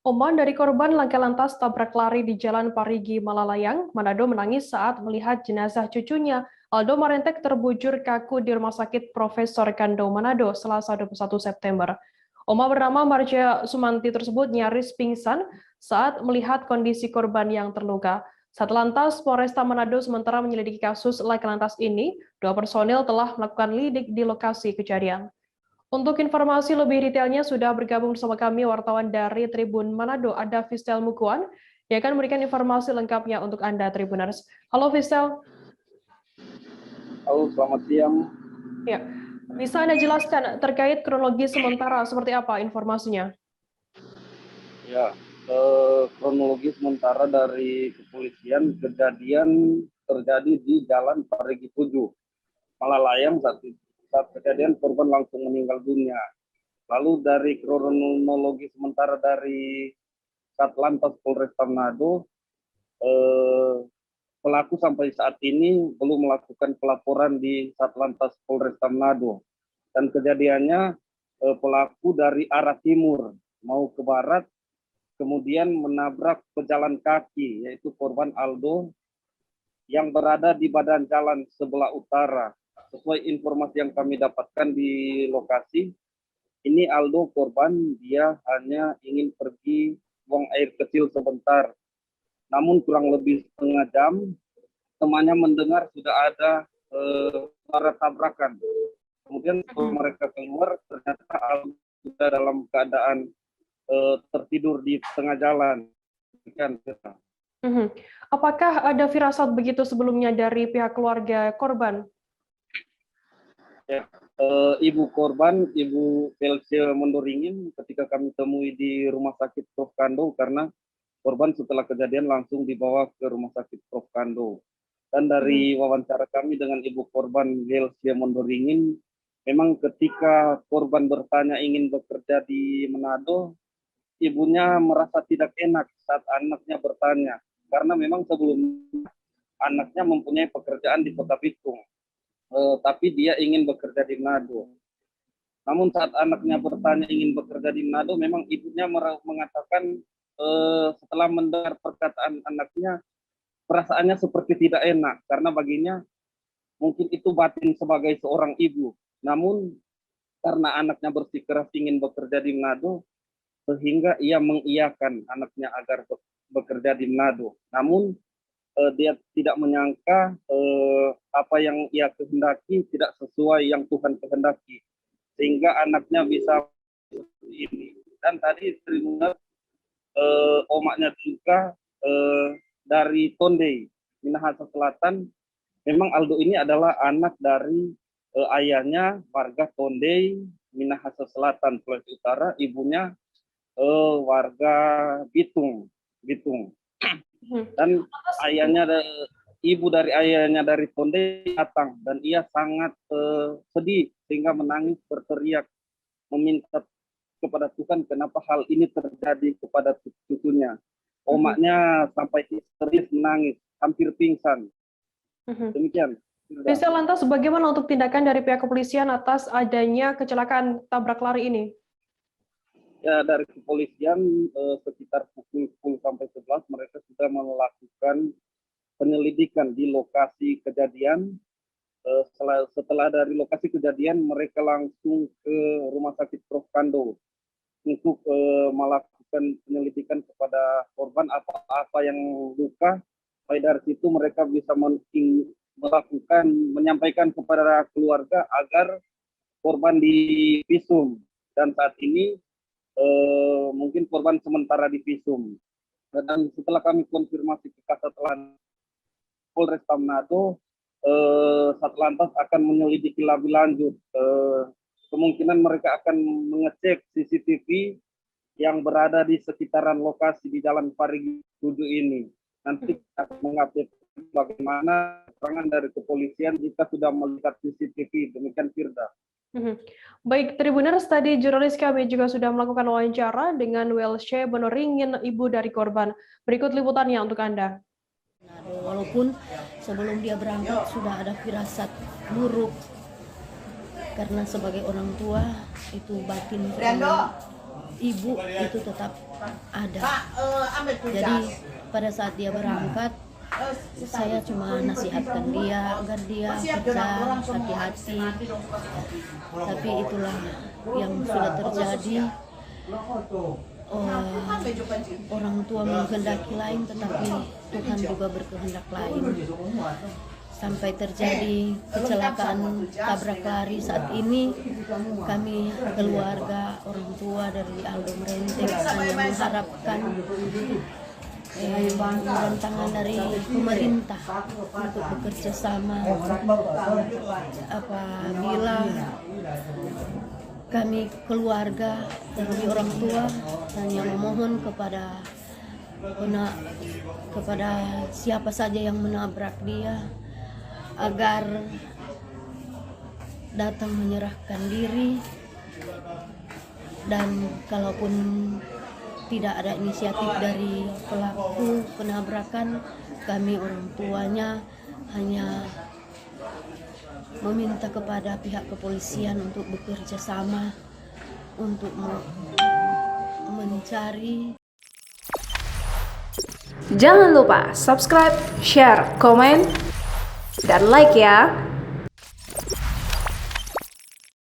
Oman dari korban laka lantas tabrak lari di Jalan Parigi, Malalayang, Manado menangis saat melihat jenazah cucunya, Aldo Marentek terbujur kaku di Rumah Sakit Profesor Kando, Manado, Selasa 21 September. Oma bernama Marja Sumanti tersebut nyaris pingsan saat melihat kondisi korban yang terluka. Satlantas Polresta Manado sementara menyelidiki kasus laka lantas ini, dua personil telah melakukan lidik di lokasi kejadian. Untuk informasi lebih detailnya sudah bergabung bersama kami wartawan dari Tribun Manado, ada Fistel Mukuan, yang akan memberikan informasi lengkapnya untuk Anda Tribuners. Halo Fistel. Halo, selamat siang. Ya, bisa Anda jelaskan terkait kronologi sementara seperti apa informasinya? Ya, kronologi sementara dari kepolisian, kejadian terjadi di Jalan Parigi 7, Malalayang. Saat kejadian korban langsung meninggal dunia. Lalu dari kronologi sementara dari Satlantas Polresta Manado, pelaku sampai saat ini belum melakukan pelaporan di Satlantas Polresta Manado. Dan kejadiannya pelaku dari arah timur mau ke barat, kemudian menabrak pejalan kaki, yaitu korban Aldo yang berada di badan jalan sebelah utara. Sesuai informasi yang kami dapatkan di lokasi, ini Aldo korban, dia hanya ingin pergi buang air kecil sebentar. Namun kurang lebih setengah jam, temannya mendengar sudah ada suara tabrakan. Kemudian setelah mereka keluar, ternyata Aldo sudah dalam keadaan tertidur di tengah jalan. Apakah ada firasat begitu sebelumnya dari pihak keluarga korban? Ya, ibu korban, Ibu Pelce Mondoringin, ketika kami temui di Rumah Sakit Prof. Kando, karena korban setelah kejadian langsung dibawa ke Rumah Sakit Prof. Kando. Dan dari wawancara kami dengan ibu korban Pelce Mondoringin, memang ketika korban bertanya ingin bekerja di Manado, ibunya merasa tidak enak saat anaknya bertanya, karena memang sebelumnya anaknya mempunyai pekerjaan di Kota Bitung, tapi dia ingin bekerja di Manado. Namun saat anaknya bertanya ingin bekerja di Manado, memang ibunya mengatakan setelah mendengar perkataan anaknya, perasaannya seperti tidak enak, karena baginya mungkin itu batin sebagai seorang ibu. Namun karena anaknya bersikeras ingin bekerja di Manado, sehingga ia mengiyakan anaknya agar bekerja di Manado. Namun dia tidak menyangka apa yang ia kehendaki tidak sesuai yang Tuhan kehendaki, sehingga anaknya bisa ini. Dan tadi Tribunal omaknya juga dari Tonde, Minahasa Selatan. Memang Aldo ini adalah anak dari ayahnya warga Tonde, Minahasa Selatan, Sulawesi Utara, ibunya warga Bitung. Dan ibu dari ayahnya dari Tonde datang, dan ia sangat sedih sehingga menangis berteriak meminta kepada Tuhan kenapa hal ini terjadi kepada cucunya. Omaknya sampai histeris menangis, hampir pingsan. Demikian. Bisa lantas bagaimana untuk tindakan dari pihak kepolisian atas adanya kecelakaan tabrak lari ini? Ya, dari kepolisian sekitar pukul 10 sampai 11 mereka sudah melakukan penyelidikan di lokasi kejadian. Setelah dari lokasi kejadian mereka langsung ke Rumah Sakit Prof. Kando untuk melakukan penyelidikan kepada korban apa yang luka. Baik dari situ mereka bisa menyampaikan kepada keluarga agar korban divisum, dan saat ini mungkin korban sementara divisum. Dan setelah kami konfirmasi ke Kasat Polresta Manado, Satlantas akan menyelidiki lebih lanjut. Kemungkinan mereka akan mengecek CCTV yang berada di sekitaran lokasi di Jalan Parigi 7 ini. Nanti akan mengupdate bagaimana keterangan dari kepolisian jika sudah melihat CCTV. Demikian, Firda. Baik, Tribuners, tadi jurnalis kami juga sudah melakukan wawancara dengan Welce Bonoringin, ibu dari korban. Berikut liputannya untuk Anda. Walaupun sebelum dia berangkat sudah ada firasat buruk, karena sebagai orang tua itu batin ibu itu tetap ada. Jadi pada saat dia berangkat, saya cuma nasihatkan dia agar dia kerja hati-hati. Tapi itulah yang sudah terjadi. Orang tua menghendaki lain, tetapi Tuhan juga berkehendak lain. Sampai terjadi kecelakaan tabrak lari saat ini, kami keluarga orang tua dari Aldo Merenteng hanya mengharapkan bantuan tangan dari pemerintah untuk bekerja sama apabila kami keluarga dari orang tua hanya memohon kepada siapa saja yang menabrak dia agar datang menyerahkan diri, dan kalaupun tidak ada inisiatif dari pelaku penabrakan, kami orang tuanya hanya meminta kepada pihak kepolisian untuk bekerja sama untuk mencari. Jangan lupa subscribe, share, komen, dan like ya.